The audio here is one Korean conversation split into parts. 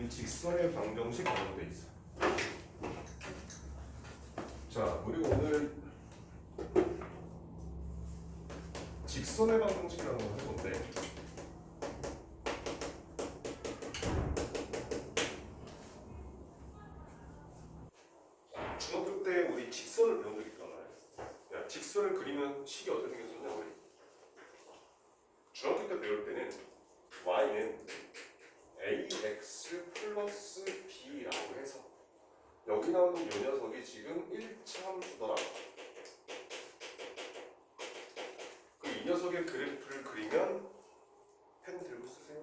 제목이 직선의 방정식이라고 돼 있어. 자, 우리가 오늘 직선의 방정식이라는 걸 할 건데, 중학교 때 우리 직선을 배운 적 있잖아요. 야, 직선을 그리면 식이 어떻게 생겼었냐 우리. 중학교 때 배울 때는 y는 ax 플러스 b라고 해서 여기 나오는 이 녀석이 지금 1차 함수더라. 그럼 이 녀석의 그래프를 그리면 펜 들고 쓰세요.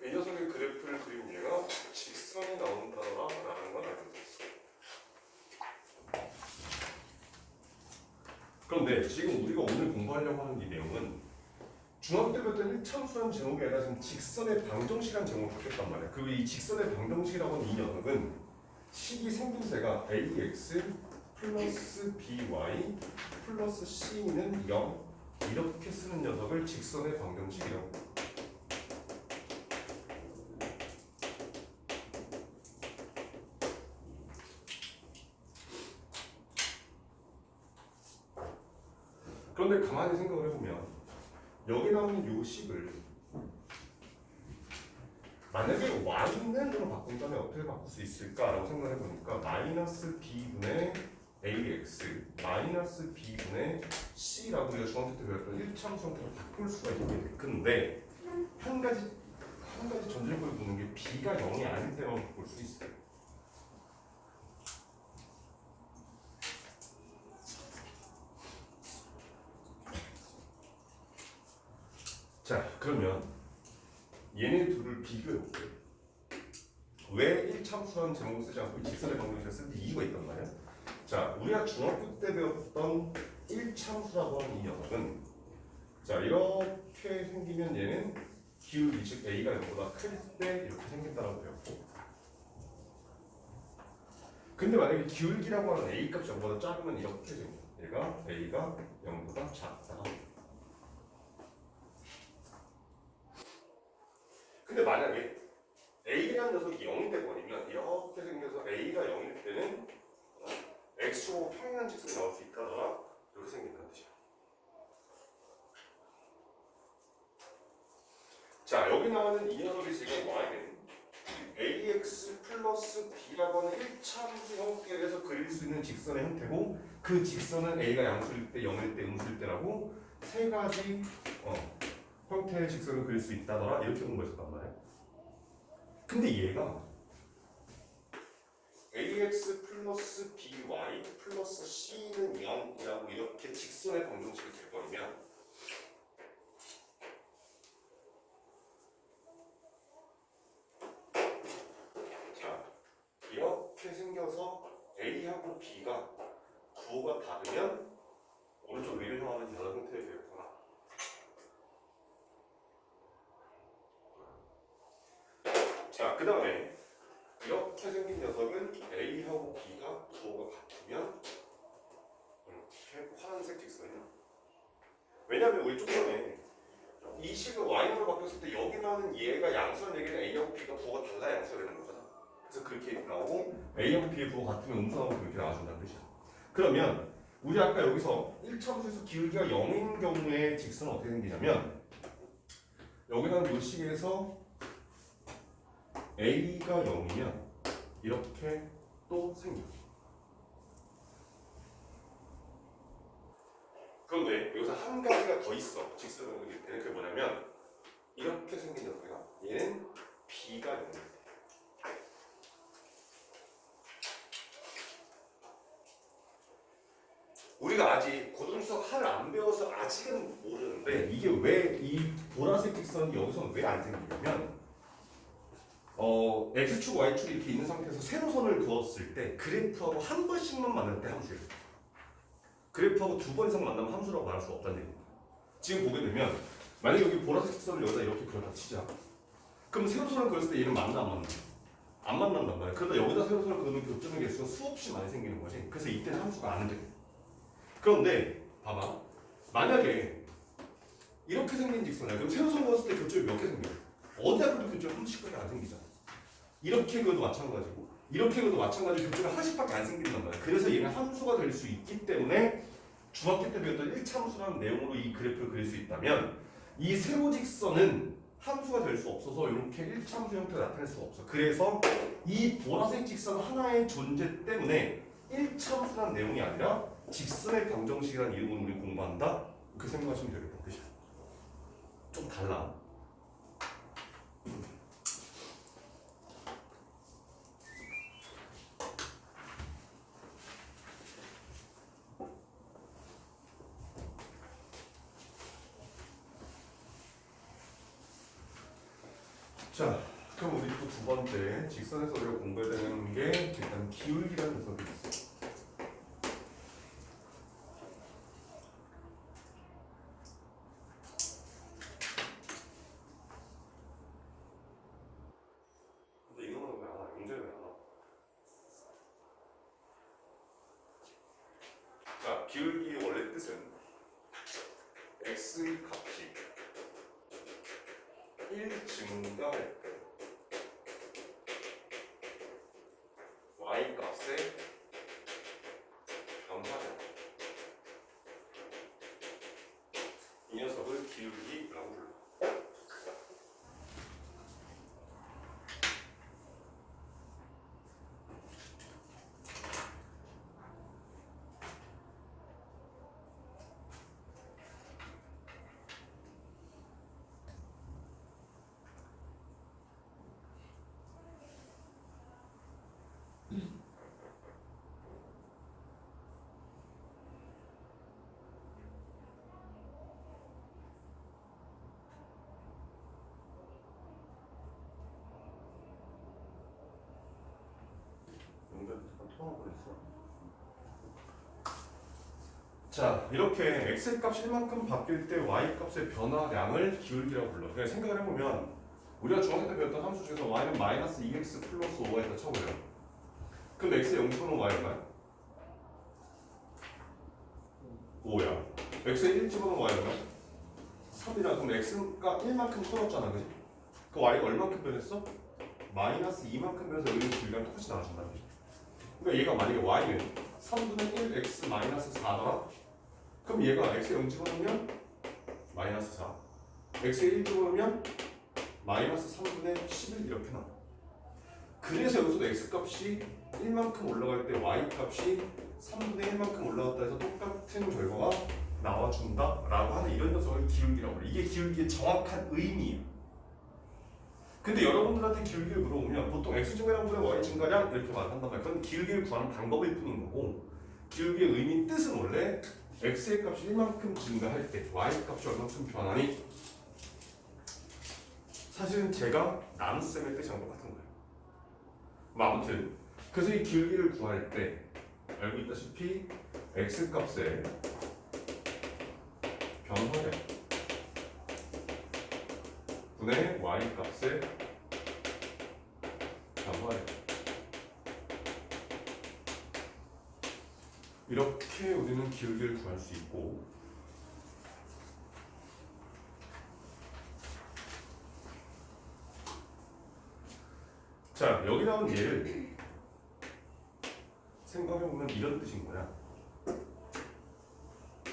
이 녀석의 그래프를 그리면 얘가 직선이 나온다라는 걸 알고 있었어요. 그런데 지금 우리가 오늘 공부하려고 하는 이 내용은 중학교 때 배웠던 1차함수라는 제목이 아니라 지금 직선의 방정식이라는 제목을 바뀌었단 말이야. 그리고 이 직선의 방정식이라고 하는 이 녀석은 식이 생김새가 ax 플러스 by 플러스 c는 0 이렇게 쓰는 녀석을 직선의 방정식이라고. 그런데 가만히 생각을 해보면 여기 나오는 요 식을 만약에 y는으로 바꾼다면 어떻게 바꿀 수 있을까라고 생각을 해보니까 마이너스 b분의 ax 마이너스 b분의 c라고 우리가 중학교 때 배웠던 1차함수 형태로 바꿀 수가 있게 근데 한 가지 전제를 두는 게 b가 0이 아닐 때만 바꿀 수 있어요. 자, 그러면 얘네 둘을 비교해볼게요. 왜 1차함수라는 제목을 쓰지 않고 직선의 방정식을 쓴 이유가 있단 말이야. 자, 우리가 중학교 때 배웠던 1차함수라고 하는 이 녀석은 자, 이렇게 생기면 얘는 기울기, 즉 a가 0보다 클 때 이렇게 생긴다라고 배웠고, 근데 만약에 기울기라고 하는 a 값이 0보다 작으면 이렇게 생겨. 얘가 a가 0보다 작다. 근데 만약에 a라는 녀석이 0이 돼버리면 이렇게 생겨서 a가 0일 때는 x축으로 평행한 직선이 나올 수 있다더라. 이렇게 생긴다는 뜻이야. 자, 여기 나오는 이 녀석이 지금 y는 ax 플러스 b라고 하는 1차 함수 형태에서 그릴 수 있는 직선의 형태고, 그 직선은 a가 양수일 때, 0일 때, 음수일 때라고 세 가지 형태의 직선을 그릴 수 있다더라. 이렇게 공부했었단 말이야. 근데 얘가 ax 플러스 by 플러스 c는 0이라고 이렇게 직선의 방정식이 돼버리면 자, 이렇게 생겨서 a하고 b가 부호가 다르면 오른쪽 위를 향하는 여러 형태가 되겠구나. 자, 그 다음에 이렇게 생긴 녀석은 a하고 b가 부호가 같으면 이렇게 파란색 직선이야. 왜냐하면 우리 좀 전에 이 식을 y로 바뀌었을 때 여기 나오는 얘가 양수라는 얘기는 a하고 b가 부호가 달라야 양수가 되는 거잖아. 그래서 그렇게 나오고 a하고 b의 부호가 같으면 음수 나오고 그렇게 나와준다는 뜻이야. 그러면 우리 아까 여기서 1차함수에서 기울기가 0인 경우에 직선은 어떻게 생기냐면 여기 나오는 이 식에서 a가 0이면 이렇게 또 생겨. 그런데 여기서 한 가지가 더 있어. 직선을 그릴 때는 그게 뭐냐면 이렇게 생긴 녀석이야. 얘는 b가 0이야. 우리가 아직 고등수학 하를 안 배워서 아직은 모르는데 이게 왜 이 보라색 직선이 여기서는 왜 안 생기냐면 x축, y축 이렇게 있는 상태에서 세로선을 그었을 때 그래프하고 한 번씩만 만날 때 함수예요. 그래프하고 두 번 이상 만나면 함수라고 말할 수 없다는 얘기입니다. 지금 보게 되면 만약에 여기 보라색 직선을 여기다 이렇게 그렸다 치자. 그럼 세로선을 그었을 때 얘는 만나 안 만나? 안 만난단 말이야. 그러다 여기다 세로선을 그으면 교점의 개수가 수없이 많이 생기는 거지. 그래서 이때는 함수가 안 돼. 그런데 봐봐. 만약에 이렇게 생긴 직선이야. 그럼 세로선 그었을 때 교점이 몇 개 생겨? 어디다 그래도 교체가 한 번씩밖에 안 생기잖아. 이렇게 그도 마찬가지고 이렇게 그도 마찬가지로 교체가 하나씩밖에 안 생긴단 말이야. 그래서 얘는 함수가 될 수 있기 때문에 중학교 때 배웠던 1차함수라는 내용으로 이 그래프를 그릴 수 있다면 이 세로직선은 함수가 될 수 없어서 이렇게 1차함수 형태로 나타낼 수가 없어. 그래서 이 보라색 직선 하나의 존재 때문에 1차함수라는 내용이 아니라 직선의 방정식이라는 이름으로 우리 공부한다. 그렇게 생각하시면 되겠다. 그치? 좀 달라. 자, 그럼 우리 또 두 번째 직선에서 우리가 공부해야 되는 게 일단 기울기라는 녀석이 있어. 근데 이거는 왜 안 와? 문제는 왜 안 와? 자, 기울기의 원래 뜻은 x 값이 1 증가할 때 y 값의 변화량, 이 녀석을 기울기라고 불러. 자, 이렇게 x 값이 1만큼 바뀔 때 y 값의 변화량을 기울기라고 불러. 그냥 생각을 해보면 우리가 중학교 때 배웠던 함수 중에서 y는 마이너스 2x 플러스 5가 있다 쳐보래요. 그럼 x의 0%는 y 얼마야? 5야. x의 1 집어넣으면 y 얼마야? 3이라. 그럼 x가 1만큼 커졌잖아, 그지? 그 y가 얼만큼 변했어? 마이너스 2만큼 변해서 여기는 길이랑 똑같이 나와준다. 그러니까 얘가 만약에 y는 3분의 1 x 마이너스 4더라? 그럼 얘가 x에 0 집어넣으면 마이너스 4, x에 1 집어넣으면 마이너스 3분의 11 이렇게 나와. 그래서 여기서도 x 값이 1만큼 올라갈 때 y 값이 3분의 1만큼 올라갔다 해서 똑같은 결과가 나와준다 라고 하는 이런 녀석을 기울기라고 해. 이게 기울기의 정확한 의미예요. 근데 여러분들한테 기울기를 물어보면 보통 x 증가량분의 y 증가량 이렇게 말한단 말이야. 그건 기울기를 구하는 방법일 뿐인 거고, 기울기의 의미 뜻은 원래 x의 값이 1만큼 증가할 때 y 값이 얼만큼 변하니, 사실은 제가 나눗셈의 뜻이랑 똑같은 거예요. 아무튼 그래서 이 기울기를 구할 때 알고 있다시피 x 값의 변화량 분의 y 값의 변화량, 이렇게 우리는 기울기를 구할 수 있고, 자, 여기 나온 예를 생각해보면 이런 뜻인 거야.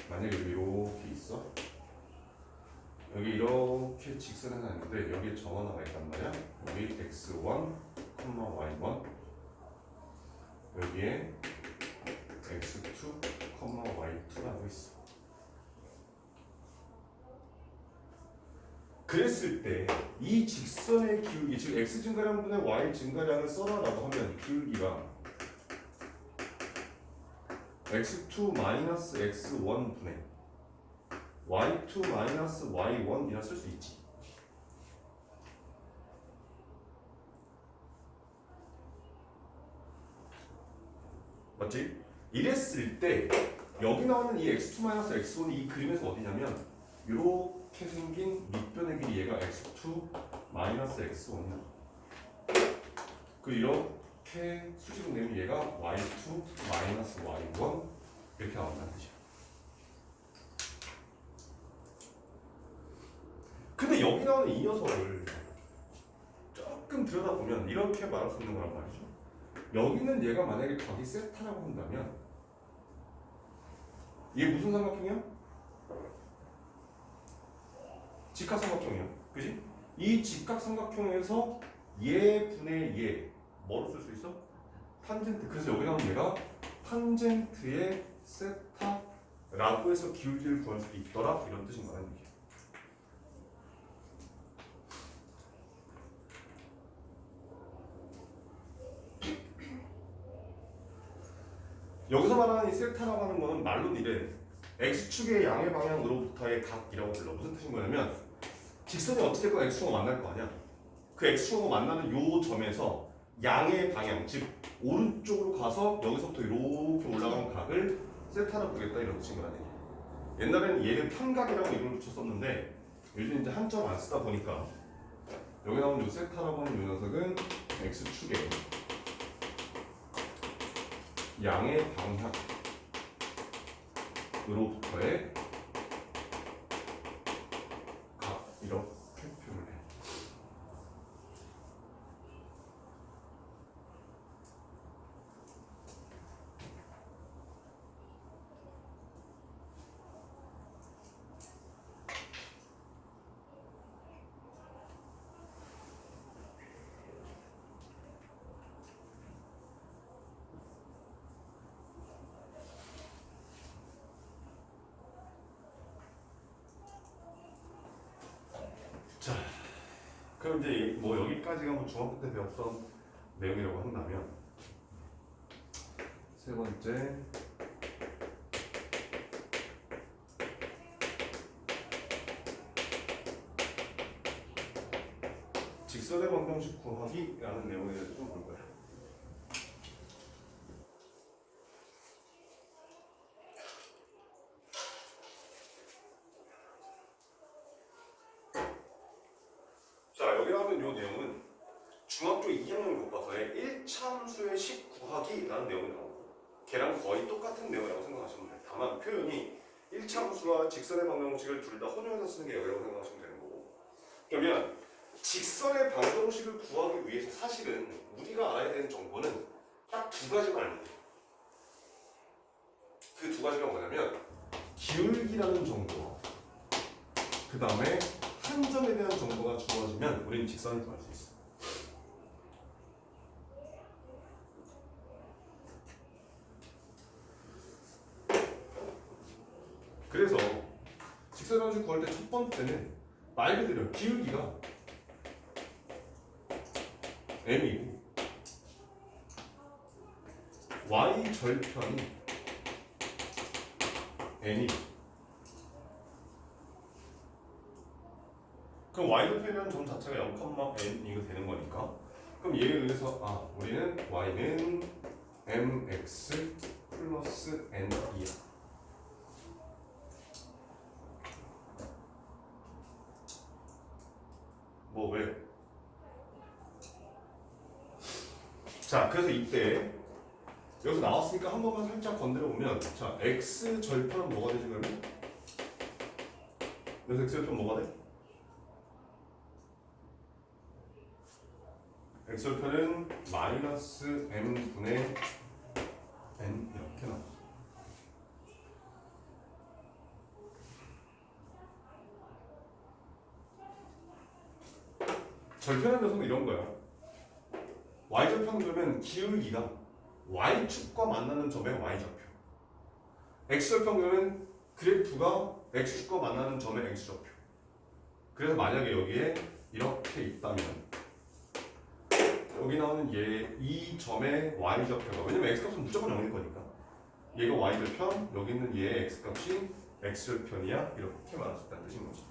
만약에 여기 이렇게 있어. 여기 이렇게 직선 하나 있는데 여기에 점 하나가 있단 말이야. 여기 x1, y1, 여기에 x2, y2라고 있어. 그랬을 때 이 직선의 기울기, 즉 x 증가량분의 y 증가량을 써라라고 하면 기울기가 x2 마이너스 x1 분의 y2 마이너스 y1이라 쓸 수 있지. 맞지? 이랬을 때 여기 나오는 이 x2 마이너스 x1이 이 그림에서 어디냐면 이렇게 생긴 밑변의 길이 얘가 x2 마이너스 x1이야. 그 이렇게 수직으로 내면 얘가 y2 마이너스 y1 이렇게 나온다는 뜻이야. 근데 여기 나오는 이 녀석을 들여다보면 이렇게 말할 수 있는 거란 말이죠. 여기는 얘가 만약에 각이 세타라고 한다면 이게 무슨 삼각형이야? 직각삼각형이야. 그지? 이 직각삼각형에서 얘 분의 얘 뭐로 쓸 수 있어? 탄젠트. 그래서 여기 나오는 얘가 탄젠트의 세타라고 해서 기울기를 구할 수 있더라 이런 뜻인 거야. 여기서 말하는 이 세타라고 하는 거는 말로는 이래. x축의 양의 방향으로부터의 각이라고 불러. 무슨 뜻인 거냐면 직선이 어찌됐건 x축하고 만날 거 아니야. 그 x축하고 만나는 요 점에서 양의 방향, 즉 오른쪽으로 가서 여기서부터 이렇게 올라가는 각을 세타로 보겠다 이런 뜻인 거야. 옛날에는 얘를 편각이라고 이름을 붙였었는데 요즘 이제 한점 안 쓰다 보니까 여기 나오는 요 세타라고 하는 요 녀석은 x축의 양의 방향으로부터의 각 이렇게 표현을 해. 자, 그럼 이제 뭐 여기까지가 뭐 중학교 때 배웠던 내용이라고 한다면 세 번째 직선의 방정식 구하기라는 내용에 대해서 좀 볼 거야. 자, 여기 나오는 이 내용은 중학교 2학년 교과서에 1차 함수의 식 구하기라는 내용이 나오고 걔랑 거의 똑같은 내용이라고 생각하시면 돼요. 다만 표현이 1차 함수와 직선의 방정식을 둘 다 혼용해서 쓰는 게 여기라고 생각하시면 되는 거고, 그러면 직선의 방정식을 구하기 위해서 사실은 우리가 알아야 되는 정보는 딱 두 가지만 알면 돼요. 그 두 가지가 뭐냐면 기울기라는 정보와 그 다음에 한 점에 대한 정보가 주어지면 우리는 직선을 구할 수 있어. 그래서 직선의 방정식 구할 때 첫 번째는 말 그대로 기울기가 m이고 y 절편이 n이고, 그럼 y 절편이라는 점 자체가 0,n이고 되는 거니까 그럼 얘에 의해서 우리는 y는 mx 플러스 n이야. 뭐 왜? 자, 그래서 이때 여기서 나왔으니까 한 번만 살짝 건드려 보면, 자, x 절편은 뭐가 되지 그러면? 여기서 x 절편 뭐가 돼? x 절편은 마이너스 m분의 n 이렇게 나와. 절편의 녀석은 이런 거야. y절편 그러면 기울기가 y축과 만나는 점의 y좌표, x절편 그러면 그래프가 x축과 만나는 점의 x좌표. 그래서 만약에 여기에 이렇게 있다면 여기 나오는 이 점의 y좌표가, 왜냐면 x값은 무조건 0일 거니까 얘가 y절편, 여기 있는 얘의 x값이 x절편이야 이렇게 말할 수 있다는 뜻인 거지.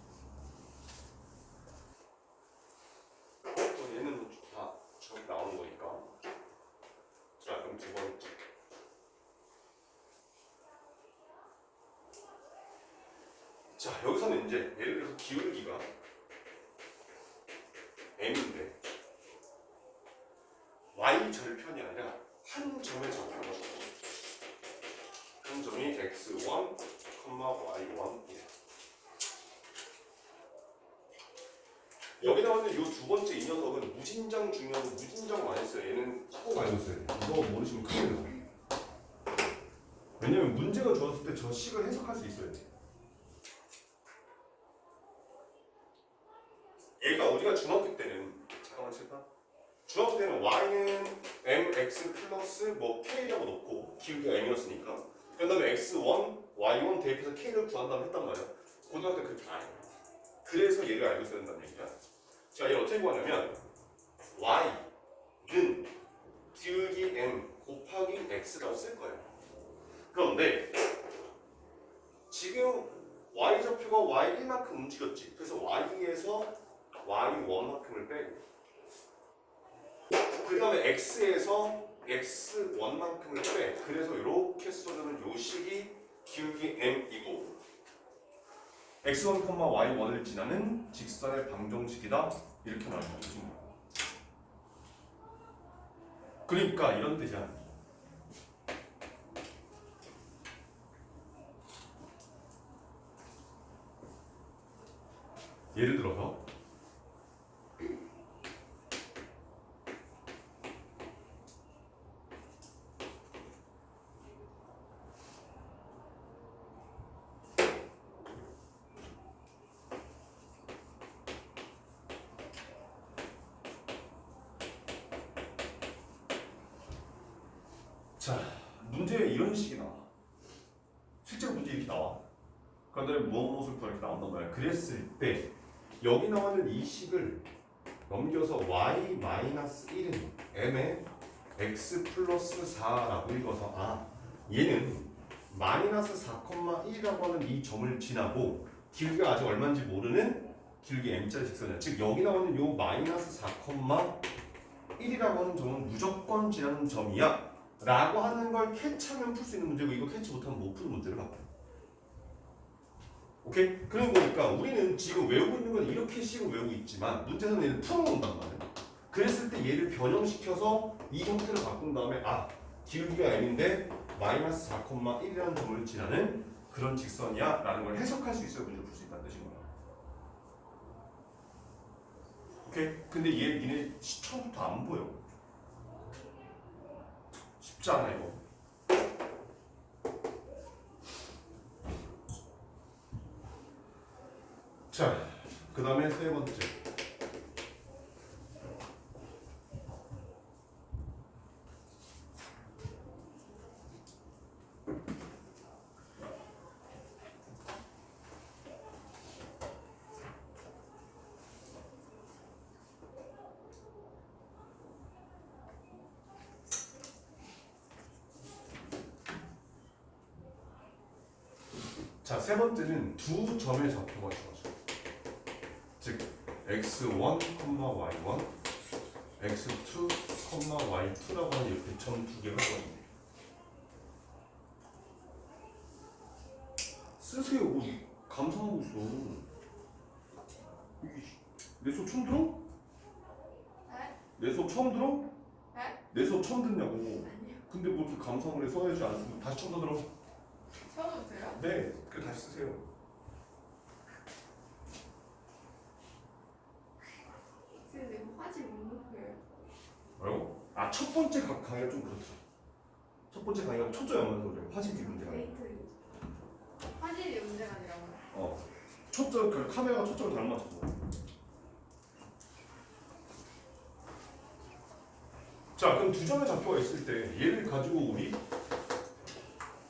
얘는 다 저기 나오는 거니까. 자, 그럼 두 번째. 자, 여기서는 이제 예를 들어서 기울기가 m인데 y절편이 아니라 한 점의 좌표가 한 점이 x1, y1이야. 여기 나오는 이 두 번째 이 녀석은 무진장 중요하고 무진장 많이 써요. 얘는 꼭 알고 있어야 돼요. 이거 모르시면 큰일 나요. 왜냐면 문제가 주었을 때 저 식을 해석할 수 있어야 돼요. 얘가 우리가 중학교 때는 잠깐만 칠까? 중학교 때는 y는 mx 플러스 뭐 k라고 놓고 기울기가 m이었으니까 그 다음에 x1, y1 대입해서 k를 구한다고 했단 말이야. 고등학교 때 그렇게 안 해요. 그래서 얘를 알고 있어야 된다는 얘기야. 자, 얘를 어떻게 구하냐면 y는 기울기 m 곱하기 x라고 쓸 거예요. 그런데 지금 y좌표가 y1만큼 움직였지. 그래서 y에서 y1만큼을 빼고 그 다음에 x에서 x1만큼을 빼. 그래서 이렇게 써주는 요 식이 기울기 m이고 x1, y1을 지나는 직선의 방정식이다. 이렇게 말하는 거죠. 그러니까 이런 뜻이야. 예를 들어서 자, 문제에 이런 식이 나와. 실제로 문제 이렇게 나와. 그런데 무엇을 구하게 나온단 말이야. 그랬을 때 여기 나오는 이 식을 넘겨서 y-1은 m의 x 플러스 4라고 읽어서 얘는 마이너스 4,1이라고 하는 이 점을 지나고 기울기가 아직 얼마인지 모르는 기울기 m자리 직선이야. 즉 여기 나오는 요 마이너스 4,1이라고 하는 점은 무조건 지나는 점이야 라고 하는 걸 캐치하면 풀 수 있는 문제고 이거 캐치 못하면 못 푸는 문제를 갖고. 오케이? 그러고 보니까 우리는 지금 외우고 있는 건 이렇게 식으로 외우고 있지만 문제에서는 얘를 풀어놓는단 말이야. 그랬을 때 얘를 변형시켜서 이 형태로 바꾼 다음에 기울기가 m인데 마이너스 4,1이라는 점을 지나는 그런 직선이야 라는 걸 해석할 수 있어야 문제를 풀 수 있다는 뜻인 거야. 오케이? 근데 얘 니네 처음부터 안 보여. 쉽지 않아 이거. 자, 그 다음에 세 번째. 자, 세 번째는 두 점의 좌표가 주어져. 즉, x1, y1, x2, y2라고 하는 이렇게 점 두 개가 있거든요. 쓰세요. 뭐 감상하고 있어. 내 수업 처음 들어? 네? 내 수업 처음 들어? 네? 내 수업 처음 듣냐고. 아니요. 근데 뭐 이렇게 감상을 해 써야지 안 쓰고 다시 처음 들어. 처음부터요? 네, 그 다시 쓰세요. 선생님 화질 못 높여요. 뭐라고? 첫 번째 강의가 좀 그렇더라. 첫 번째 강의가 초저였면서 그래. 화질이 문제가 아니야. 데이트 화질이 문제가 아니라고요? 초점 그 카메라가 초점을 잘못 맞춰서. 자, 그럼 두 점의 좌표가 있을 때 얘를 가지고 우리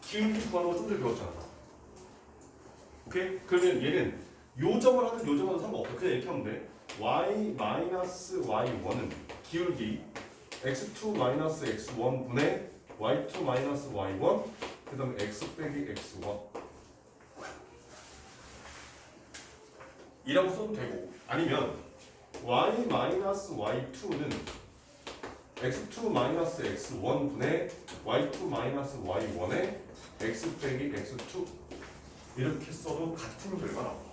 기울기 구하는 거 좀 전에 배웠잖아. 오케이? 그러면 얘는 요 점을 하든 요 점을 하든 상관없어. 그냥 이렇게 하면 돼. y-y1은 기울기 x2-x1 분의 y2-y1 그 다음에 x 빼기 x1 이라고 써도 되고 아니면 y-y2는 x2-x1 분의 y2-y1의 x 빼기 x2 이렇게 써도 같은 결과 나옵니다.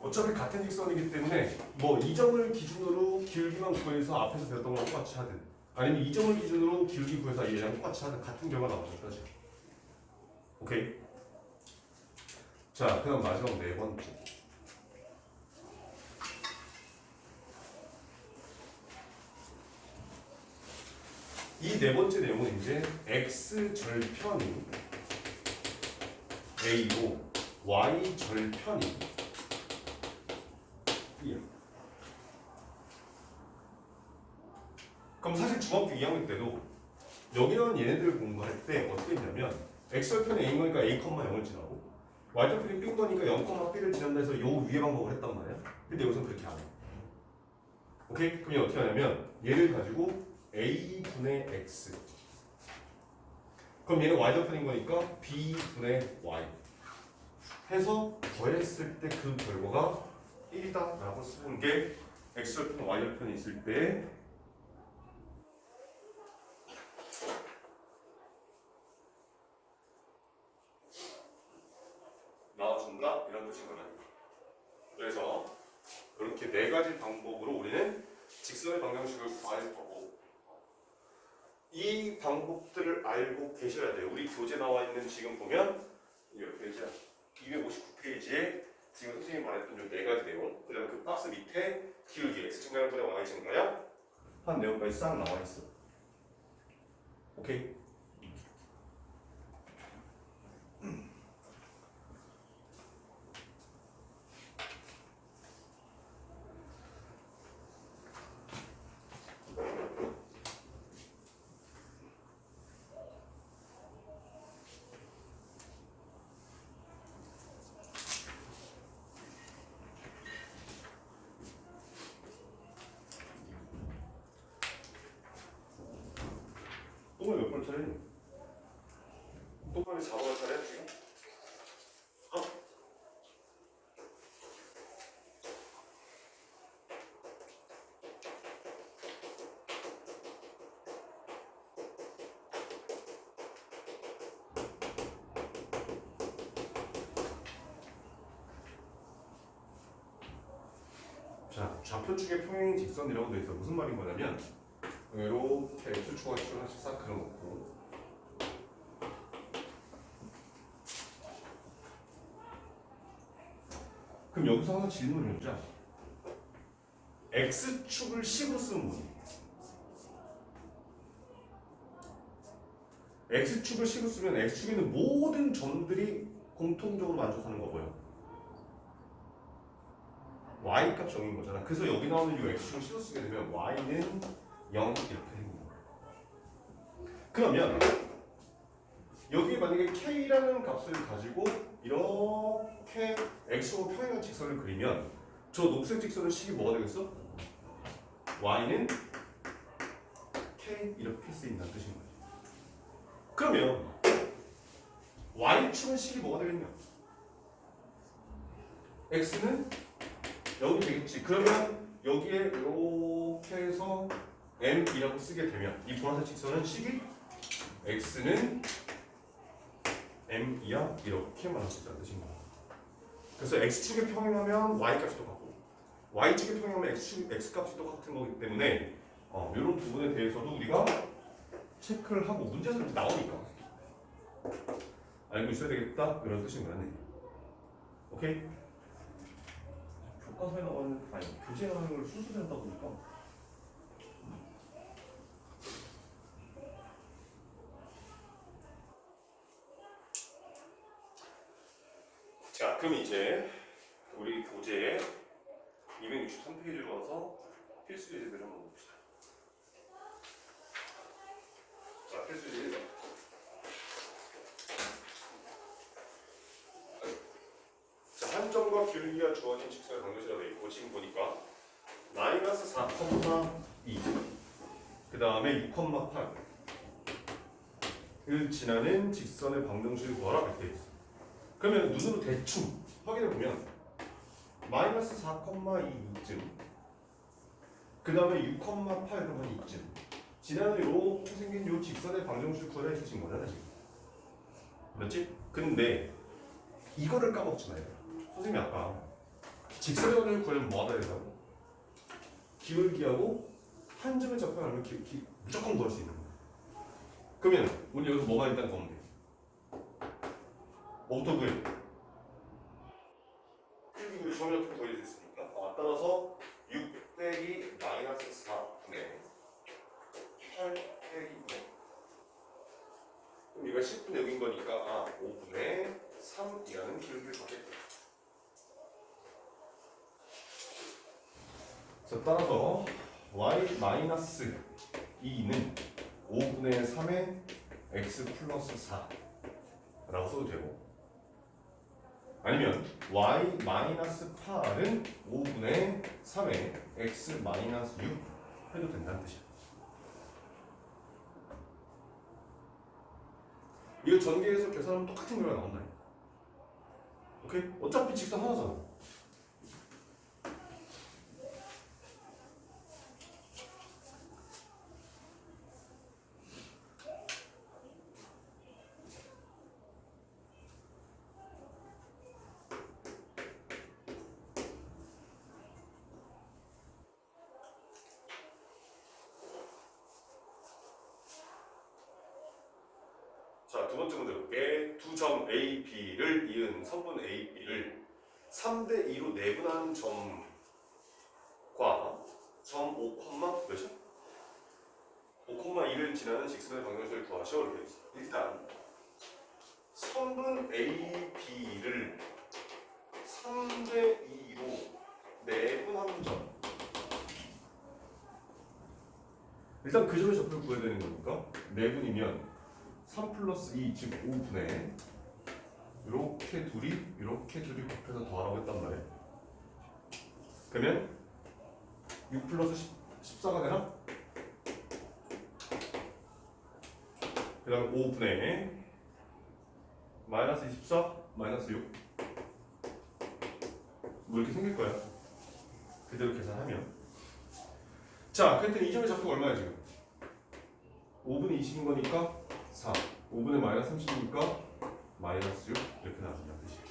어차피 같은 직선이기 때문에 뭐 이 점을 기준으로 기울기만 구해서 앞에서 배웠던 거랑 똑같이 하든 아니면 이 점을 기준으로 기울기 구해서 얘랑 똑같이 하든 같은 결과 나오니까 지금. 오케이. 자, 그다음 마지막 네 번째. 이 네 번째 내용은 이제 x 절편이 a고 y 절편이 b야. 그럼 사실 중학교 2학년 때도 여기 나온 얘네들 공부할 때 어떻게 했냐면 x 절편이 a인 거니까 a, 0을 지나고 y 절편이 b인 거니까 0, b를 지난다 해서 요 위에 방법을 했단 말이야. 근데 여기서 그렇게 안 해. 오케이? 그럼 어떻게 하냐면 얘를 가지고 a분의 x, 그럼 얘는 y 절편인 거니까 b분의 y 해서 더했을 때 그 결과가 1이다 라고 쓰는 게 x 절편, y 절편이 있을 때 나와준다 이런 뜻인 거다. 그래서 이렇게 네 가지 방법으로 우리는 직선의 방정식을 구할 거고, 이 방법들을 알고 계셔야 돼요. 우리 교재 나와 있는 지금 보면 이 몇 페이지야? 259페이지에 지금 선생님이 말했던 이 네 가지 내용, 그다음에 그 박스 밑에 기울기 x 증가분의 y 증가야 한 내용까지 싹 나와 있어. 오케이? 똥을 몇 번 차례니? 똥을 4번 차례 지금? 어? 자, 좌표축의 평행 직선이라고 돼 있어. 무슨 말인 거냐면 이렇게 x축과 x축을 하나씩 싹 그려놓고, 그럼 여기서 하나 질문을 해보자. x축을 식으로 쓰면 뭐니? x축을 식으로 쓰면 x축에 있는 모든 점들이 공통적으로 만족하는 거고요. y값 0인 거잖아. 그래서 여기 나오는 이 x축을 식으로 쓰게 되면 y는 0 이렇게 되는 거야. 그러면 여기에 만약에 k라는 값을 가지고 이렇게 x축으로 평행한 직선을 그리면 저 녹색 직선의 식이 뭐가 되겠어? y는 k 이렇게 쓰인다는 뜻인 거지. 그러면 y축은 식이 뭐가 되겠냐? x는 여기 되겠지. 그러면 여기에 이렇게 해서 m이라고 쓰게 되면 이 보라색 직선은 식이 x는 m이야 이렇게 말할 수 있다는 뜻인 거야. 그래서 x축에 평행하면 y값이 똑같고 y축에 평행하면 x값이 똑같은 거기 때문에 이런 부분에 대해서도 우리가 체크를 하고 문제에서 이렇게 나오니까 알고 있어야 되겠다 이런 뜻인 거네. 오케이? 교과서에 나오는 교재에 나오는 걸 순서대로 하다 보니까 자, 그럼 이제 우리 교재에 263페이지로 와서 필수 예제들을 한번 봅시다. 자, 필수 예제 1번. 자, 한 점과 기울기가 주어진 직선의 방정식이라고 되어 있고, 지금 보니까 마이너스 4,2 그 다음에 6,8을 지나는 직선의 방정식을 구하라 이렇게 되어 있어. 그러면 눈으로 대충 확인해 보면 마이너스 4,2쯤 그 다음에 6,8 그러면 이쯤 지나는 이렇게 생긴 요 직선의 방정식을 구하라 해주신 거잖아 지금. 맞지? 근데 이거를 까먹지 말고 선생님이 아까 직선의 방정식을 구하려면 뭐 하다 된다고? 기울기하고 한 점에 접근하면 무조건 구할 수 있는 거야. 그러면 우리 여기서 뭐만 일단 보면 돼? 뭐부터 구해? 그리고 점의 좌표 구해줄 수 있으니까. 따라서 6 빼기 마이너스 4분의 8 빼기 2. 그럼 얘가 10분의 6인 거니까 5분의 3이라는 기울기를 받겠다. 자, 따라서 y 마이너스 2는 5분의 3의 x 플러스 4라고 써도 되고, 아니면 y 마이너스 8은 5분의 3의 x 마이너스 6 해도 된다는 뜻이야. 이거 전개해서 계산하면 똑같은 결과가 나온다. 오케이? 어차피 직선 하나잖아. 자, 두 번째 문제 볼게. 두 점 A, B를 이은 선분 A, B를 3대 2로 내분한 점과 점 5, 몇이야? 5,2를 지나는 직선의 방정식을 구하시오. 이렇게 있어. 일단 선분 A, B를 3대 2로 내분한 점. 일단 그 점의 좌표를 구해야 되는 거니까 내분이면 3 플러스 2, 즉 5분의 이렇게 둘이 곱해서 더하라고 했단 말이야. 그러면 6 플러스 14가 되나? 그 다음에 5분의 마이너스 24, 마이너스 6. 뭐 이렇게 생길 거야. 그대로 계산하면. 자, 그랬더니 이 점의 좌표가 얼마야 지금? 5분의 20인 거니까 4. 5분의 마이너스 30이니까 마이너스 6 이렇게 나온다는 뜻이에요.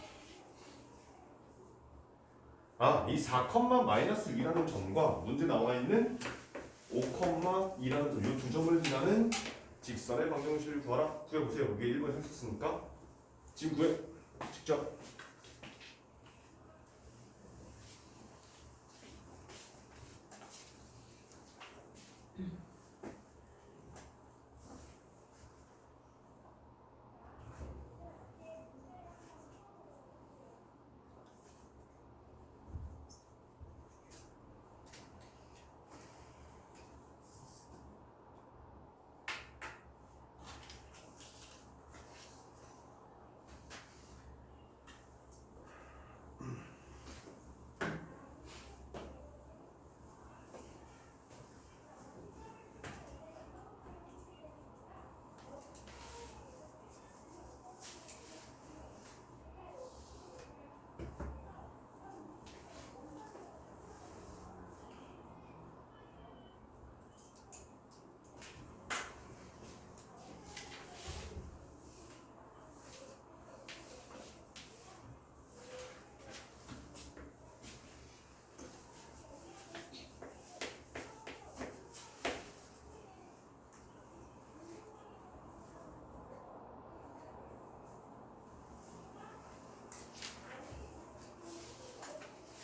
이 4, 마이너스 6이라는 점과 문제 나와 있는 5,2라는 점, 이 두 점을 지나는 직선의 방정식을 구하라. 구해보세요. 여기 1번에 했었으니까 지금 구해. 직접.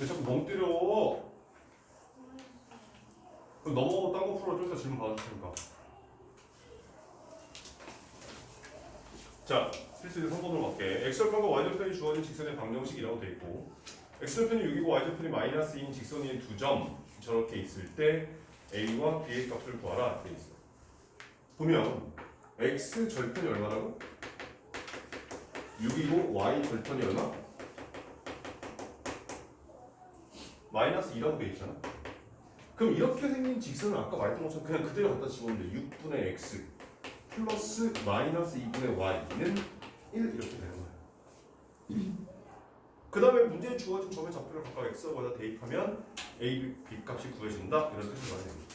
왜 자꾸 멍 때려? 그럼 넘어가고 딴 거 풀어. 좀 이따 질문 받을 테니까. 자, 필수 3번으로 갈게. x절편과 y절편이 주어진 직선의 방정식이라고 돼 있고, x절편이 6이고 y절편이 마이너스 2인 직선이 두 점 저렇게 있을 때 a와 b의 값을 구하라 돼 있어. 보면 x절편이 얼마라고? 6이고 y절편이 얼마? 마이너스 2라고 돼 있잖아. 그럼 이렇게 생긴 직선을 아까 말했던 것처럼 그냥 그대로 갖다 집어넣으면 돼. 6분의 x 플러스 마이너스 2분의 y는 1 이렇게 되는 거야. 그 다음에 문제에 주어진 점의 좌표를 각각 x와 y에다 대입하면 a, b 값이 구해진다. 이런 뜻을 말해야 됩니다.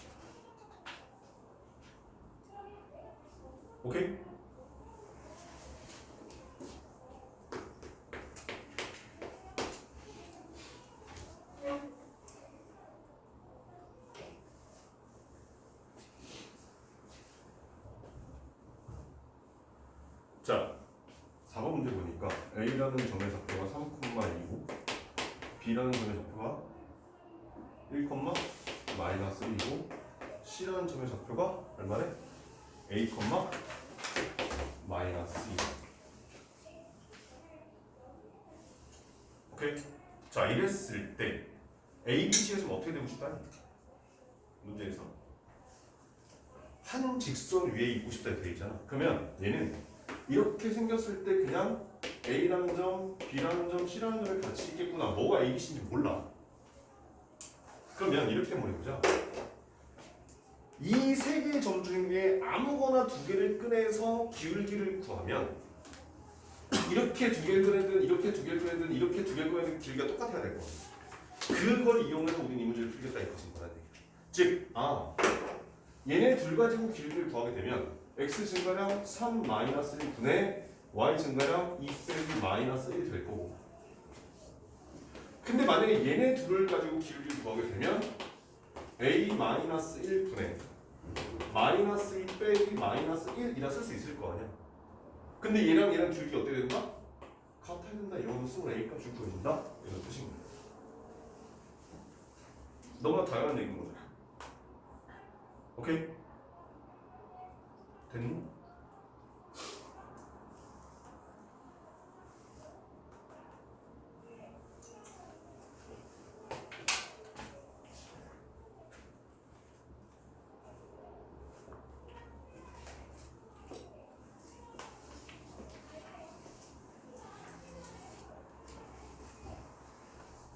오케이? 자, 4번 문제 보니까 A라는 점의 좌표가 3,2고 B라는 점의 좌표가 1,-1이고 C라는 점의 좌표가 얼마래? A, -2. 오케이? 자, 이랬을 때 A, B, C가 지금 어떻게 되고 싶다니? 문제에서 한 직선 위에 있고 싶다 이렇게 돼 있잖아. 그러면 얘는 이렇게 생겼을 때 그냥 A라는 점, B라는 점, C라는 점을 같이 있겠구나. 뭐가 A, B, C인지 몰라. 그러면 이렇게 한번 해보자. 이 세 개의 점 중에 아무거나 두 개를 꺼내서 기울기를 구하면 이렇게 두 개를 꺼내든 이렇게 두 개를 꺼내든 이렇게 두 개를 꺼내든 길이가 똑같아야 될 거야. 그걸 이용해서 우리는 이 문제를 풀겠다 이것인 거야. 즉, 얘네 둘 가지고 길이를 구하게 되면 x 증가량 3-1분의 y 증가량 2-1이 될 거고. 근데 만약에 얘네 둘을 가지고 길이를 구하게 되면 a-1분의 -2 빼기 -1이라 쓸 수 있을 거 아니야. 근데 얘랑 길이 어떻게 된다? 같아야 된다. 이러면 쓰면 a 값을 구해준다. 이런 뜻인 거야. 너무나 당연한 얘기인 거죠. 오케이? 됐니?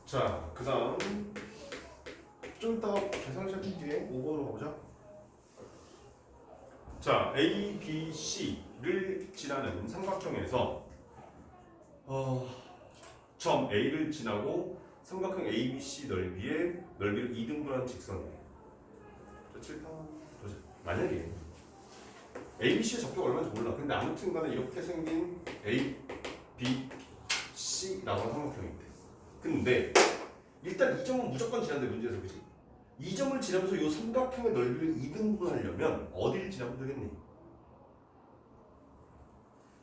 자, 그 다음 좀 이따가 계산을 해줄게. 5번으로 가보자. 자, A, B, C를 지나는 삼각형에서 점 A를 지나고 삼각형 A, B, C 넓이의 넓이를 2등분한 직선이에요. 자, 7판 보자. 만약에 A, B, C의 좌표가 얼마인지 몰라. 근데 아무튼 간에 이렇게 생긴 A, B, C라고 하는 삼각형인데, 근데 일단 이 점은 무조건 지난데 문제에서, 그치? 이 점을 지나면서 이 삼각형의 넓이를 2등분하려면 어디를 지나면 되겠니?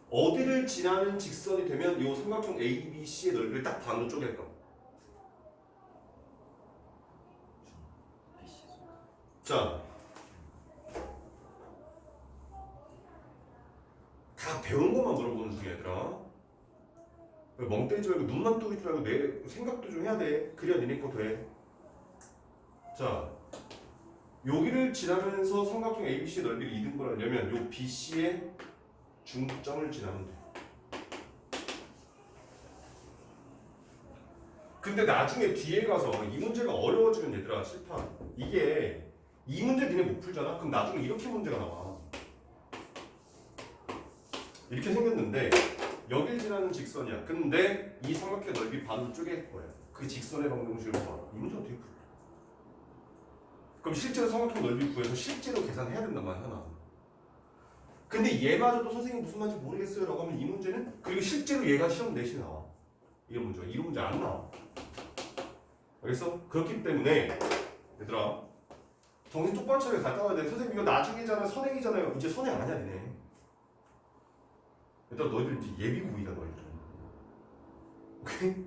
어디를 지나는 직선이 되면 이 삼각형 ABC의 넓이를 딱 반으로 쪼갤까? 자, 다 배운 것만 물어보는 중이야, 얘들아. 멍 때리지 말고 눈만 뜨지 말고 내 생각도 좀 해야 돼. 그래야 니네 거 돼. 자, 여기를 지나면서 삼각형 ABC의 넓이를 2등분하려면 요 BC의 중점을 지나면 돼. 근데 나중에 뒤에 가서 이 문제가 어려워지면 얘들아, 실판. 이게 이 문제 니네 못 풀잖아? 그럼 나중에 이렇게 문제가 나와. 이렇게 생겼는데 여길 지나는 직선이야. 근데 이 삼각형 넓이 반으로 쪼갤 거야. 그 직선의 방정식을 구하라. 이 문제 어떻게 풀어? 그럼 실제로 삼각형 넓이 구해서 실제로 계산해야 된단 말이야, 하나. 근데 얘마저도 선생님 무슨 말인지 모르겠어요 라고 하면 이 문제는, 그리고 실제로 얘가 시험 내신 나와. 이런 문제가. 이런 문제 안 나와. 알겠어? 그렇기 때문에 얘들아, 정신 똑바로 차리게 갔다 와야 돼. 선생님 이거 나중이잖아, 선행이잖아요. 이제 선행 아니야, 니네. 얘들아, 너희들 이제 예비고이다, 너희들. 오케이?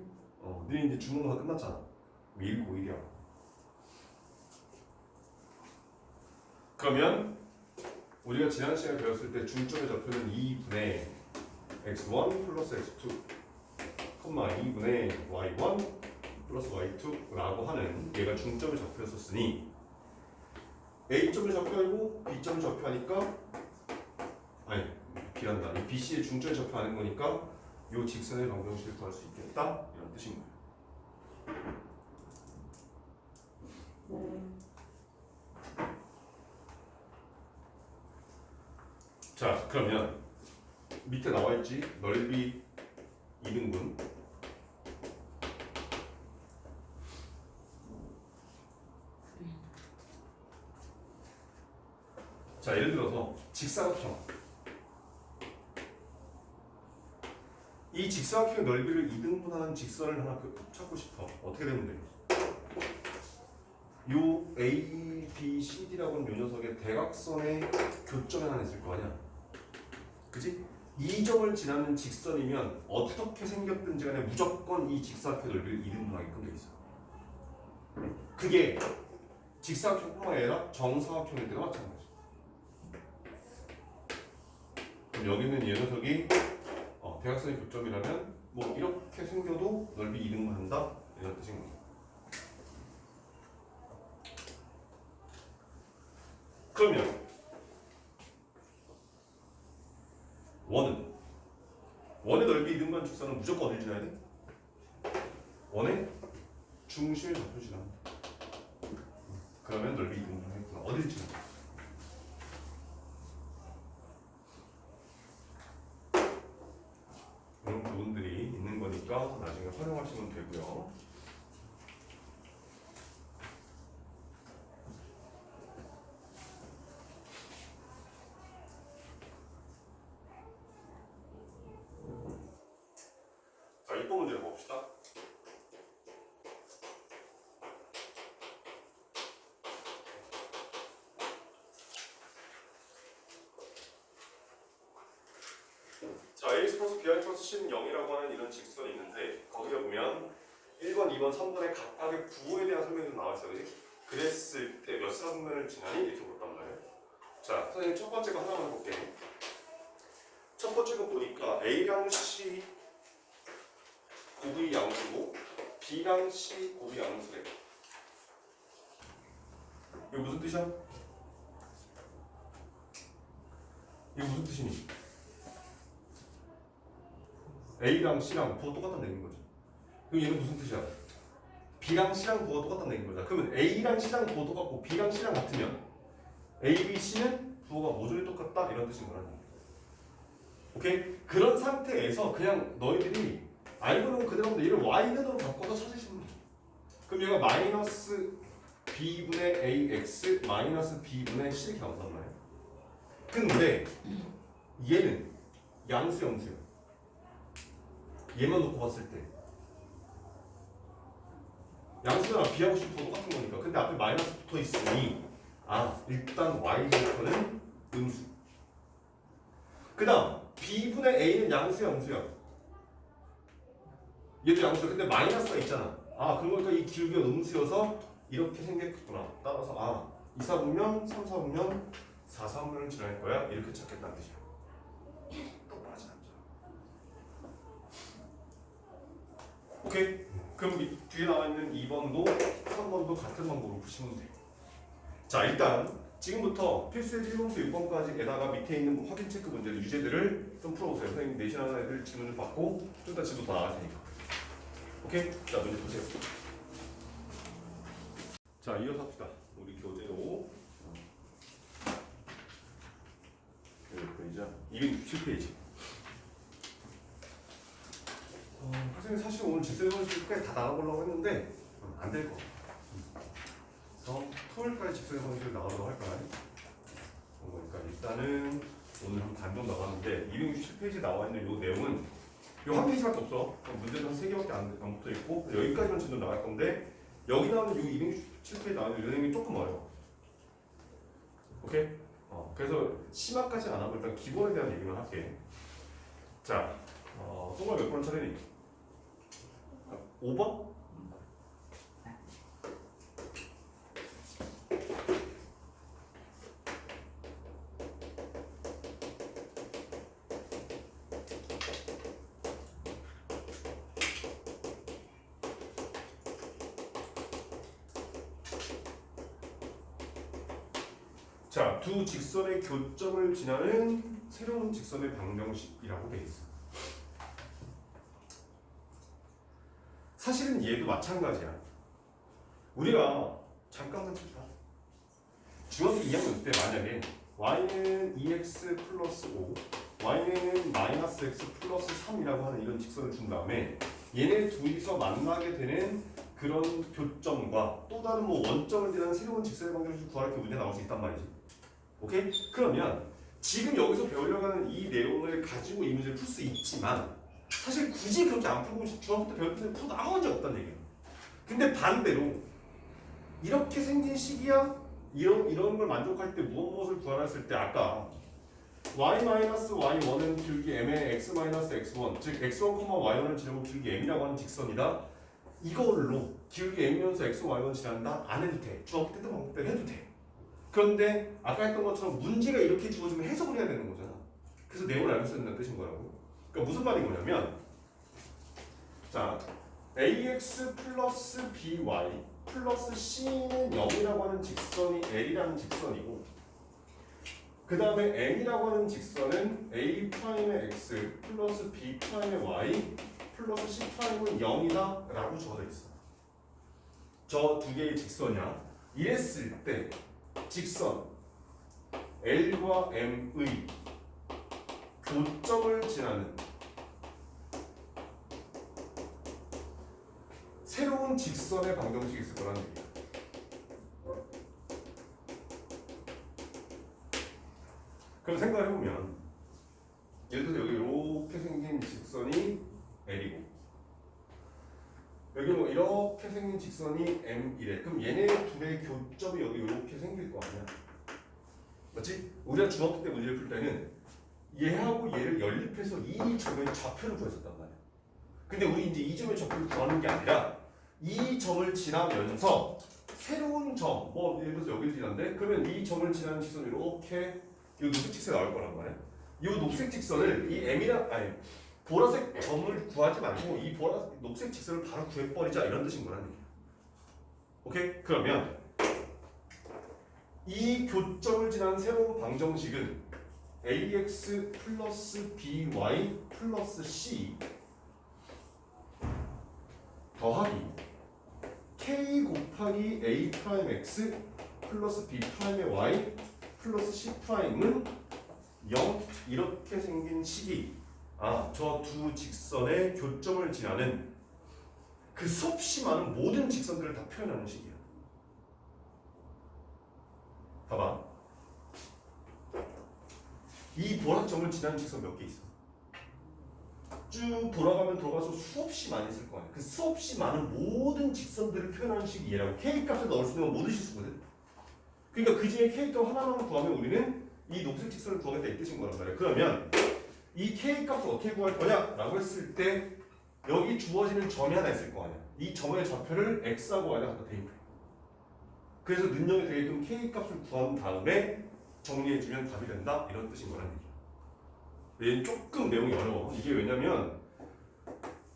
니네 이제 중간고사 끝났잖아. 예비고이야. 그러면 우리가 지난 시간에 배웠을 때 중점의 좌표는 2분의 x1 플러스 x2, 2분의 y1 플러스 y2라고 하는 얘가 중점의 좌표였었으니 A점의 좌표이고 B점의 좌표하니까, 아니 B란다. 이 BC의 중점의 좌표하는 거니까 이 직선의 방정식을 구할 수 있겠다, 이런 뜻인 거예요. 자, 그러면 밑에 나와있지? 넓이 2등분. 자, 예를 들어서 직사각형. 이 직사각형의 넓이를 2등분하는 직선을 하나 찾고 싶어. 어떻게 되면 돼? 요 A, B, C, D라고 하는 요 녀석의 대각선의 교점에 하나 있을 거 아니야? 그지? 이 점을 지나는 직선이면 어떻게 생겼든지 간에 무조건 이 직사각형 넓이를 이등분하게끔 돼 있어. 그게 직사각형뿐만 아니라 정사각형일 때도 마찬가지. 그럼 여기는 이 녀석이 대각선의 교점이라면 뭐 이렇게 생겨도 넓이 이등분한다 이런 뜻인 거죠. 그러면 원의 넓이 이등분한 직선은 무조건 어딜 지나야 돼? 원의 중심을 잡고 지납니다. 그러면 넓이 이등분하겠구나. 어딜 지나? 이런 부분들이 있는 거니까 나중에 활용하시면 되고요. 자, 2번 문제 봅시다. 자, ax 플러스 by 플러스 c는 0이라고 하는 이런 직선이 있는데 거기에 보면 1번, 2번, 3번의 각각의 부호에 대한 설명이 좀 나와 있어요. 그지? 그랬을 때 몇 사분면을 지나니? 이렇게 물었단 말이에요. 자, 선생님 첫 번째 거 하나만 해볼게. 첫 번째 거 보니까 a랑 c 곱의 양수고 b랑 c 곱의 양수래. 이거 무슨 뜻이야? 이거 무슨 뜻이니? A랑 C랑 부호가 똑같다는 얘기인 거지. 그럼 얘는 무슨 뜻이야? B랑 C랑 부호가 똑같다는 얘기인 거잖아. 그러면 A랑 C랑 부호 똑같고 B랑 C랑 같으면 A, B, C는 부호가 모조리 똑같다 이런 뜻인 거라는 얘기야. 오케이? 그런 상태에서 그냥 너희들이 알고는 그대로 얘를 Y는으로 바꿔서 찾으시면 돼. 그럼 얘가 마이너스 B분의 AX 마이너스 B분의 C 이렇게 나온단 말이야. 근데 얘는 양수 영수야. 얘만 놓고 봤을 때 양수랑 B하고 C 부호 똑같은 거니까. 근데 앞에 마이너스 붙어 있으니 일단 Y제곱은 음수. 그 다음 B분의 A는 양수 영수야. 얘도 양수야. 근데 마이너스가 있잖아. 그러니까 이 기울기가 음수여서 이렇게 생겼구나. 따라서 2사분면 3사분면 4사분면을 지날 거야. 이렇게 찾겠다는 뜻이야. 똑바라지 않죠. 오케이? 그럼 뒤에 나와 있는 2번도 3번도 같은 방법으로 보시면 돼. 자, 일단 지금부터 필수의 1번부터 6번까지에다가 밑에 있는 확인 체크 문제들 유제들을 좀 풀어보세요. 선생님 내신하는 애들 질문을 받고 좀 이따 지도 더 나갈 테니까. 오케이? 자, 문제 보세요. 자, 이어서 합시다. 우리 교재로 267페이지. 선생님 사실 오늘 직선형식까지 다 나가보려고 했는데 안 될 거. 그래서 토요일까지 직선형식을 나가도록 할 거야. 그러니까 일단은 오늘 한 반 정도 나갔는데 267페이지에 나와 있는 이 내용은 이 한 페이지밖에 없어. 문제도 한 3개밖에 안 붙어 있고 여기까지만 지금 나갈 건데 여기 나오는 이 267페이지에 나오는 이 내용이 조금 어려워. 오케이? 그래서 심화까지 안 하고 일단 기본에 대한 얘기만 할게. 자, 동그라 몇 번을 차례니? 5번? 자, 두 직선의 교점을 지나는 새로운 직선의 방정식이라고 되어 있어. 사실은 얘도 마찬가지야. 우리가 잠깐만 봅시다. 중학교 2학년 때 만약에 y는 2x 플러스 5, y는 마이너스 x 플러스 3이라고 하는 이런 직선을 준 다음에 얘네 둘이서 만나게 되는 그런 교점과 또 다른 뭐 원점을 지나는 새로운 직선의 방정식을 구할 때 문제 나올 수 있단 말이지. 오케이? 그러면 지금 여기서 배우려고 하는 이 내용을 가지고 이 문제를 풀 수 있지만 사실 굳이 그렇게 안 풀고 중학교 때 배울 때 풀어도 아무 문제 없다는 얘기예요. 근데 반대로 이렇게 생긴 식이야 이런 걸 만족할 때 무엇을 구하라 했을 때 아까 y-y1은 길기 m의 x-x1 즉 x1, y1을 지르고 길기 m이라고 하는 직선이다. 이걸로 길기 m이면서 x, y1 지난다? 안 해도 돼. 주어뜯던 방법대로 해도 돼. 그런데 아까 했던 것처럼 문제가 이렇게 주어지면 해석을 해야 되는 거잖아. 그래서 내용을 알고 있어야 된다는 뜻인 거라고. 그러니까 무슨 말인 거냐면 자 ax 플러스 by 플러스 c는 0이라고 하는 직선이 L이라는 직선이고 그 다음에 m이라고 하는 직선은 a 프라임의 x 플러스 b 프라임의 y 플러스 c 프라임은 0이다 라고 적어져 있어. 저 두 개의 직선이야. 이랬을 때 직선 L과 M의 교점을 지나는 새로운 직선의 방정식이 있을 거라는 얘기야. 그럼 생각을 해보면 예를 들어서 여기 이렇게 생긴 직선이 L이고 여기 뭐 이렇게 생긴 직선이 M이래. 그럼 얘네 둘의 교점이 여기 이렇게 생길 거 아니야. 맞지? 우리가 중학교 때 문제를 풀 때는 얘하고 얘를 연립해서 이 점의 좌표를 구했었단 말이야. 근데 우리 이제 이 점의 좌표를 구하는 게 아니라 이 점을 지나면서 새로운 점, 뭐 예를 들어서 여기를 지났는데 그러면 이 점을 지나는 직선이 이렇게 이 녹색 직선이 나올 거란 말이야. 이 녹색 직선을 이 M이랑 보라색 점을 구하지 말고 이 녹색 직선을 바로 구해버리자 이런 뜻인 거라는 얘기야. 오케이? 그러면 이 교점을 지난 새로운 방정식은 ax 플러스 by 플러스 c 더하기 k 곱하기 a 프라임 x 플러스 b 프라임의 y 플러스 c 프라임은 0 이렇게 생긴 식이 저 두 직선의 교점을 지나는 그 수없이 많은 모든 직선들을 다 표현하는 식이야. 봐봐. 이 보라점을 지나는 직선 몇 개 있어? 쭉 돌아가면 돌아가서 수없이 많이 있을 거 아니야. 그 수없이 많은 모든 직선들을 표현하는 식이 얘라고. k 값을 넣을 수 있는 모든 실수거든. 그러니까 그 중에 k 값 하나만 구하면 우리는 이 녹색 직선을 구하겠다 이 뜻인 거란 말이야. 그러면 이 k 값을 어떻게 구할 거냐라고 했을 때 여기 주어지는 점이 하나 있을 거 아니야. 이 점의 좌표를 x하고 y랑 갖다 대입해. 그래서 능력이 되게끔 k 값을 구한 다음에 정리해주면 답이 된다 이런 뜻인 거란 얘기야. 얘는 조금 내용이 어려워. 이게 왜냐면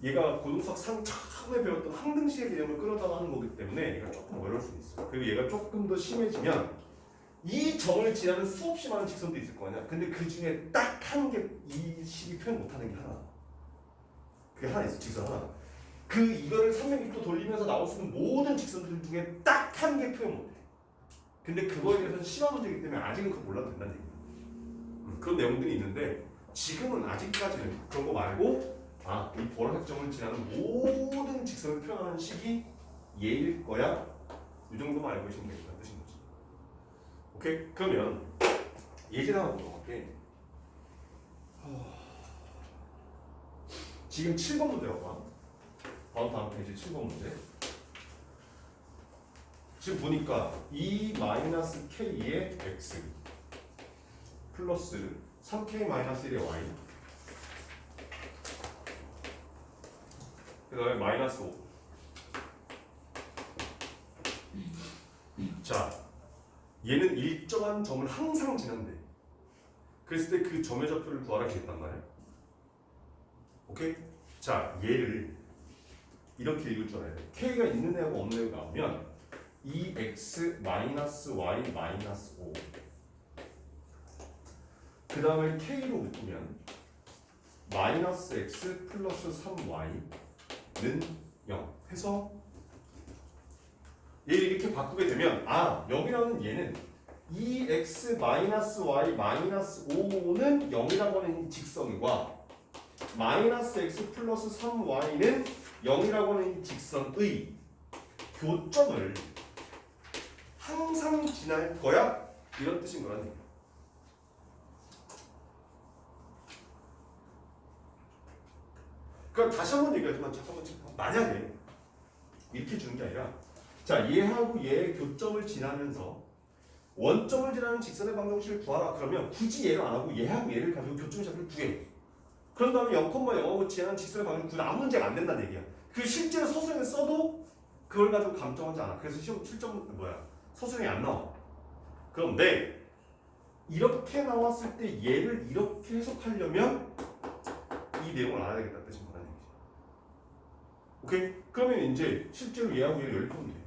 얘가 고등수학 처음에 배웠던 항등식의 개념을 끌어다가 하는 거기 때문에 얘가 조금 어려울 수 있어. 그리고 얘가 조금 더 심해지면 이 점을 지나는 수없이 많은 직선도 있을 거 아니야. 근데 그 중에 딱 한 개 이 식이 표현 못하는 게 하나. 그게 하나 있어. 직선 하나. 이거를 360도 돌리면서 나올 수 있는 모든 직선들 중에 딱 한 개 표현 못해. 근데 그거에 대해서는 심화 문제이기 때문에 아직은 그거 몰라도 된다는 얘기야. 그런 내용들이 있는데 지금은 아직까지는 그런 거 말고 이 보라색 점을 지나는 모든 직선을 표현하는 식이 얘일 거야. 이 정도만 알고 계시면 되겠다는 뜻인 거지. 오케이? 그러면 예제 하나 보도록 할게. 지금 7번 문제 봐봐. 바로 다음 페이지 7번 문제. 지금 보니까 2-k의 x 플러스 3k-1의 y 그 다음에 마이너스 5. 자, 얘는 일정한 점을 항상 지난대. 그랬을 때 그 점의 좌표를 구하라 했단 말이야. 오케이? 자, 얘를 이렇게 읽을 줄 알아야 돼. k가 있는 애하고 없는 애가 나오면 2x 마이너스 y 마이너스 5. 그 다음에 k로 묶으면 마이너스 x 플러스 3y는 0 해서 얘를 이렇게 바꾸게 되면 여기 나오는 얘는 2x 마이너스 y 마이너스 5는 0이라고 하는 이 직선과 마이너스 x 플러스 3y는 0이라고 하는 이 직선의 교점을 항상 지날 거야 이런 뜻인 거라는 얘기야. 그러니까 다시 한번 얘기하지만 잠깐만 만약에 이렇게 주는 게 아니라 자 얘하고 얘의 교점을 지나면서 원점을 지나는 직선의 방정식을 구하라. 그러면 굳이 얘를 안 하고 얘하고 얘를 가지고 교점샷을 구해. 그런 다음에 0,0하고 지나는 직선의 방정식 구하면 아무 문제가 안 된다는 얘기야. 그 실제로 서술형에 써도 그걸 가지고 감정하지 않아. 그래서 시험 실점 서술형이 안 나와. 그런데 이렇게 나왔을 때 얘를 이렇게 해석하려면 이 내용을 알아야 되겠다는 뜻인 거라는 얘기지. 오케이? 그러면 이제 실제로 얘하고 얘를 연립하면 돼.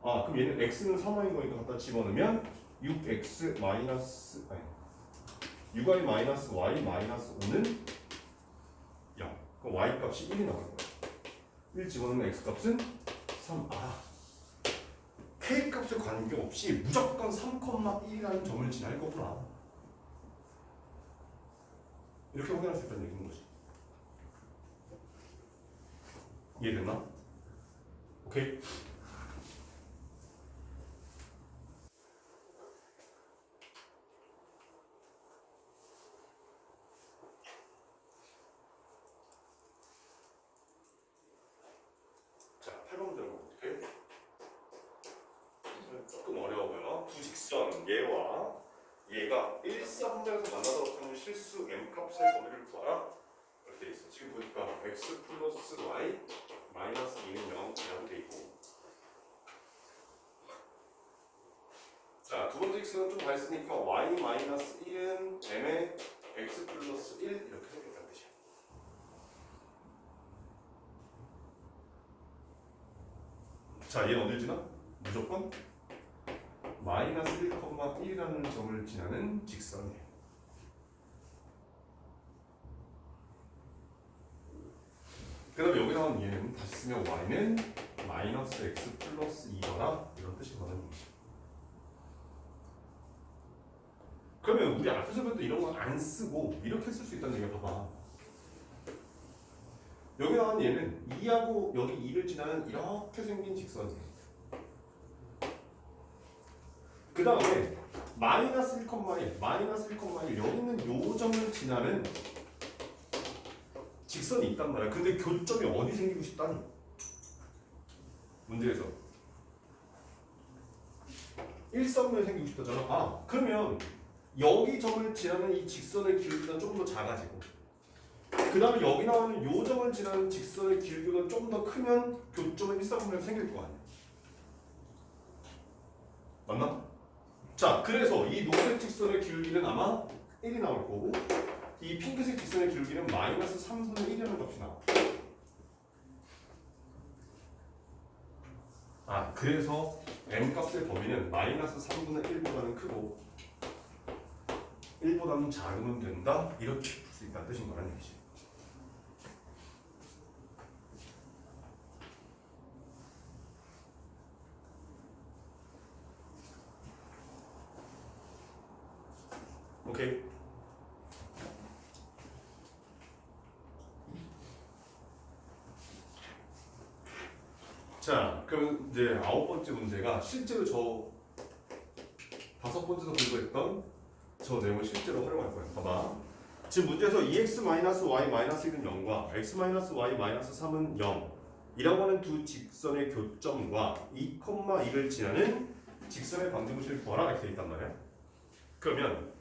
아, 그럼 얘는 x는 3y인 거니까 갖다 집어넣으면 6y 마이너스 5는 0. 그럼 y 값이 1이 나올 거야. 1 집어넣으면 x 값은 3. k 값에 관계없이 무조건 3,1이라는 점을 지날 거구나. 이렇게 확인할 수 있다는 얘기인 거지. 이해됐나? 오케이? 자, 8번 들어볼게요. 조금 어려워요. 두 직선 얘와 얘가 일사분면에서 만나도록 하는 실수 m값의 범위를 구하라. 이렇게 돼 있어. 지금 보니까 x 플러스 y 마이너스 2는 0이라고 돼 있고. 자, 두 번째 직선은 좀 다 했으니까 y 마이너스 1은 m의 x 플러스 1 이렇게 생겼다는 뜻이야. 자, 얘는 어딜 지나? 무조건 마이너스 1,1이라는 점을 지나는 직선이에요. 그 다음에 여기 나온 얘는 다시 쓰면 y는 마이너스 x 플러스 2거나 이런 뜻이 거는 거죠. 그러면 우리 앞에서 배웠던 이런 건 안 쓰고 이렇게 쓸 수 있다는 얘기야. 봐봐. 여기 나온 얘는 2하고 여기 2를 지나는 이렇게 생긴 직선이에요. 그 다음에 마이너스 1,1 여기 있는 요 점을 지나는 직선이 있단 말이야. 근데 교점이 어디 생기고 싶다니? 문제에서 일선면에 생기고 싶다잖아. 그러면 여기 점을 지나는 이 직선의 길이가 조금 더 작아지고 그 다음에 여기 나오는 요 점을 지나는 직선의 길이가 좀 더 크면 교점은 일사분면에 생길 거 아니야. 맞나? 자, 그래서 이 노란색 직선의 길이는 아마 1이 나올 거고 이 핑크색 직선의 길이는 마이너스 3분의 1이라는 값이 나와. 그래서 m값의 범위는 마이너스 3분의 1보다는 크고 1보다는 작으면 된다. 이렇게 풀 수 있다는 뜻인 거라는 얘기지. 오케이. 자, 그럼 이제 9번째 문제가 실제로 저 5번째에서 공부했던 저 내용을 실제로 활용할 거예요. 봐봐. 지금 문제에서 2x-y-1은 0과 x-y-3은 0 이라고 하는 두 직선의 교점과 2,2를 지나는 직선의 방정식을 구하라 이렇게 돼 있단 말이야. 그러면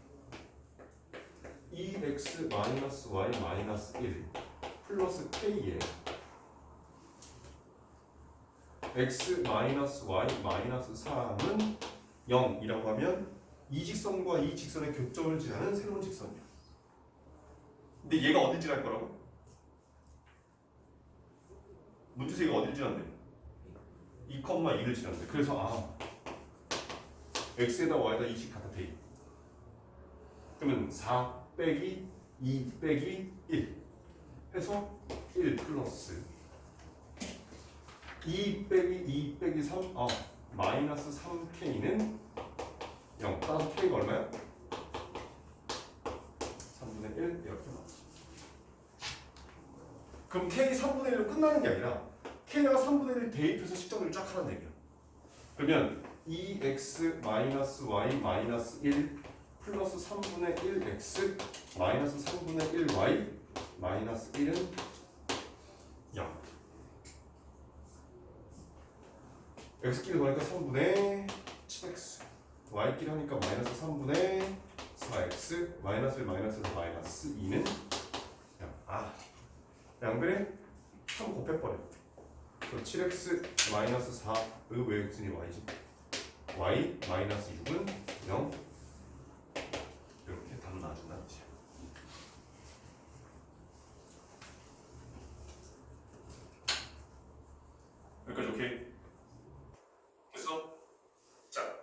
2x-y-1 플러스 k에 x-y-3은 0이라고 하면 이 직선과 이 직선의 교점을 지나는 새로운 직선이야. 근데 얘가 어딜 지날 거라고? 문제에서 얘가 어딜 지난대? 2,2를 지난대. 그래서 x에다 y에다 2씩 갖다 대입. 그러면 4 빼기 2 빼기 1 해서 1 플러스 2 빼기 2 빼기 3 마이너스 3k는 0. 따라서 k가 얼마야? 3분의 1 이렇게 나와. 그럼 k 3분의 1로 끝나는 게 아니라 k가 3분의 1 대입해서 식정리를 쫙 하라는 얘기야. 그러면 2x-y-1 플러스 3분의 1x 마이너스 3분의 1y 마이너스 1은 0. x끼리 더하니까 3분의 7x y끼리 하니까 마이너스 3분의 4x 마이너스 1 마이너스에서 마이너스 2는 양변에 3 곱해버려. 그럼 7x 마이너스 4의 왜 x니 y지? y 마이너스 6은 0 이렇게 답 나와준다 이제. 여기까지 오케이? 됐어? 자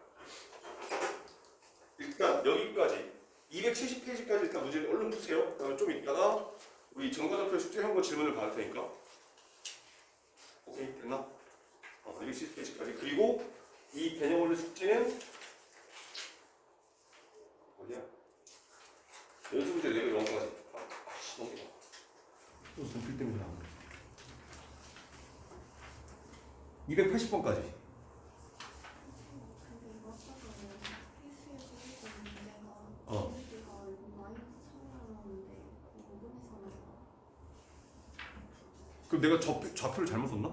일단 여기까지 270페이지까지 일단 문제를 얼른 푸세요. 그다음에 좀 이따가 우리 정과자표 숙제 한번 질문을 받을 테니까. 오케이 됐나? 270페이지까지. 그리고 이 개념 원리 숙제는 어디야? 연습 문제 4개 넘어가지. 아씨 넘겨. 또 손필 때문에 안 돼. 280번까지. 어. 그럼 내가 좌표를 잘못 썼나?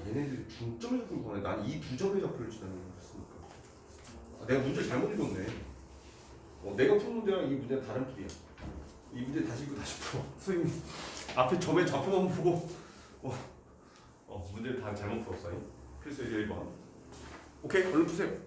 얘네들 중점을 잡은 거네. 난 이 두 점의 좌표를 지나쳤으니까. 내가 문제를 잘못 읽었네. 내가 푼 문제랑 이 문제는 다른 풀이야. 이 문제 다시 읽고 다시 풀어. 선생님 앞에 점의 좌표만 보고 문제를 다 잘못 풀었어. 필수 예제 1번. 오케이 얼른 푸세요.